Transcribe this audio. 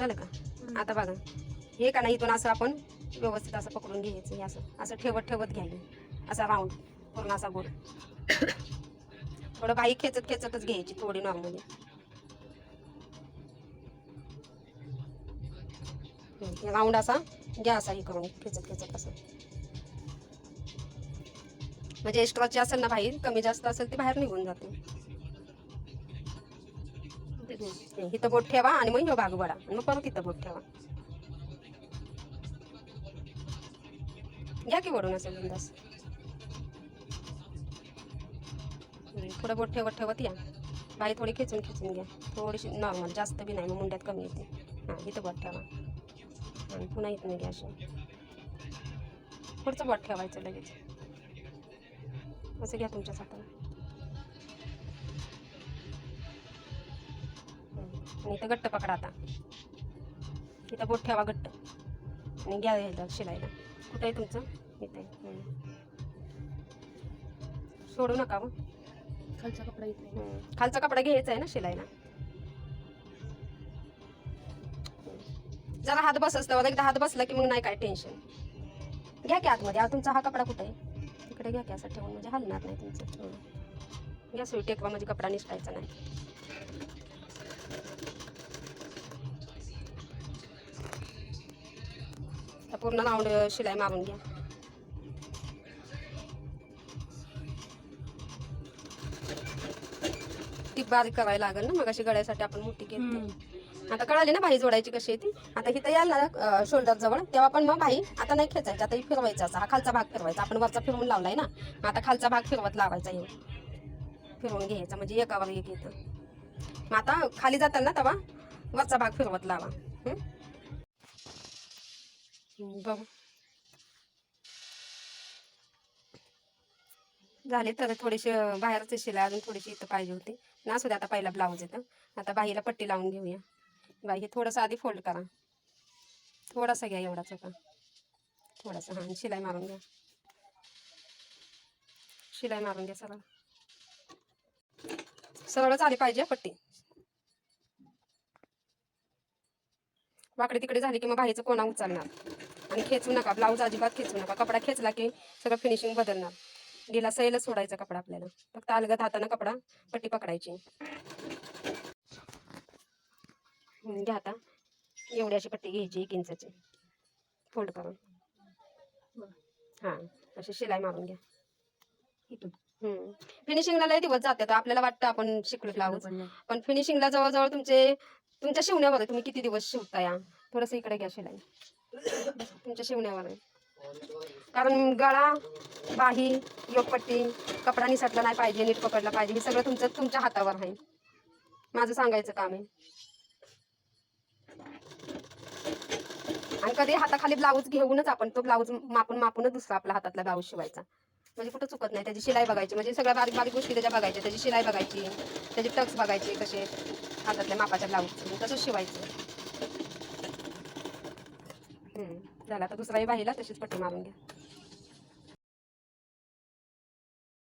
झालं का? आता बघा हे का नाही, इथून असं आपण व्यवस्थित असं पकडून घ्यायचं. हे असं असं ठेवत ठेवत घ्यायचं, असा राऊंड पूर्ण असा गोल. थोडं बाई खेचत खेचतच घ्यायची थोडी नॉर्मली. राऊंड असा घ्या, असा हे करून खेचत खेचत असं. म्हणजे एक्स्ट्राची असेल ना बाहेर, कमी जास्त असेल ती बाहेर निघून जाते. इथं बोट ठेवा आणि मग ह्यो भाग वडा, मग परत इथं बोट ठेवा. घ्या की वडून असेल बिंदास. थोडं बोट ठेवत ठेवत या. बाई थोडी खेचून खेचून घ्या, थोडीशी नॉर्मल, जास्त बी नाही, मग मुंड्यात कमी येते. हां, इथं बोट ठेवा आणि पुन्हा इथं घ्या अशी. पुढचं बोट ठेवायचं लगेच. असं घ्या तुमच्या हाताला. आणि इथं गट्ट पकडा. आता इथं बोट ठेवा गट्ट आणि घ्या ह्याला शिलायला. कुठं आहे तुमचं? इथे. सोडू नका मग. खालचा कपडा इथे. खालचा कपडा घ्यायचा आहे ना शिलायला. जरा हात बसत, एकदा हात बसला की मग नाही काय टेन्शन. घ्या की आतमध्ये. तुमचा हा कपडा कुठे आहे? तिकडे घ्या की असं ठेवून, म्हणजे हलणार नाही तुमचं. घ्या सुई टेकवा, म्हणजे कपडा निसटायचा नाही. पूर्ण राऊंड शिलाई मारून घ्या. ती बारीक करायला लागेल ना, मग अशी गळ्यासाठी आपण मोठी घेतली. आता कळाली ना बाही जोडायची कशी आहे ती. आता इथं याल ना शोल्डर जवळ, तेव्हा पण मग बाही आता नाही खेचायची, आता फिरवायचा. असा हा खालचा भाग फिरवायचा. आपण वरचा फिरवून लावलाय ना, आता खालचा भाग फिरवत लावायचा. हे फिरवून घ्यायचा, म्हणजे एकावर एक येतं. मग आता खाली जाताल ना तेव्हा वरचा भाग फिरवत लावा. बघू झाले तर थोडीशी बाहेरची शिलाई अजून थोडीशी इथं पाहिजे होती ना. असू दे, आता पहिला ब्लाऊज येतं. आता बाहीला पट्टी लावून घेऊया. बाई हे थोडंसं आधी फोल्ड करा, थोडासा घ्या, एवढाच का थोडासा. हां, शिलाई मारून घ्या. शिलाई मारून घ्या सरळ. सरळच आली पाहिजे पट्टी. वाकडे तिकडे झाली की मग बाहीचं कोणा उचलणार. आणि खेचू नका, ब्लाऊज अजिबात खेचू नका. कपडा खेचला की सगळं फिनिशिंग बदलणार. गेला सैलच सोडायचा कपडा आपल्याला. फक्त अलगद हाताने कपडा पट्टी पकडायची. घ्या आता एवढी अशी पट्टी घ्यायची 1 इंचाची फोल्ड करून. हां, अशी शिलाई मारून घ्या. फिनिशिंगला लय दिवस जाते. तर आपल्याला वाटतं आपण शिकलो ब्लाऊज, पण फिनिशिंगला जवळजवळ तुमच्या शिवण्यावर आहे, तुम्ही किती दिवस शिवता. या थोडंसं इकडे घ्या शिलाई, तुमच्या शिवण्यावर आहे. कारण गळा, बाही, योगपट्टी, कपडा निसटला नाही पाहिजे, नीट पकडला पाहिजे, हे सगळं तुमच्या हातावर आहे. माझं सांगायचं काम आहे. आणि कधी हाताखाली ब्लाऊज घेऊनच आपण तो ब्लाऊज मापूनच दुसरा आपला हातातला ब्लाऊज शिवायचा, म्हणजे कुठं चुकत नाही. त्याची शिलाई बघायची, म्हणजे सगळ्या बारीक बारीक गोष्टी त्याच्या बघायच्या. त्याची शिलाई बघायची, त्याचे टक्स बघायचे कसे हातातल्या मापाच्या ब्लाऊजचे, तसंच शिवायचं. झालं. आता दुसराही बाहीला तशीच पट्टी मारून घ्या.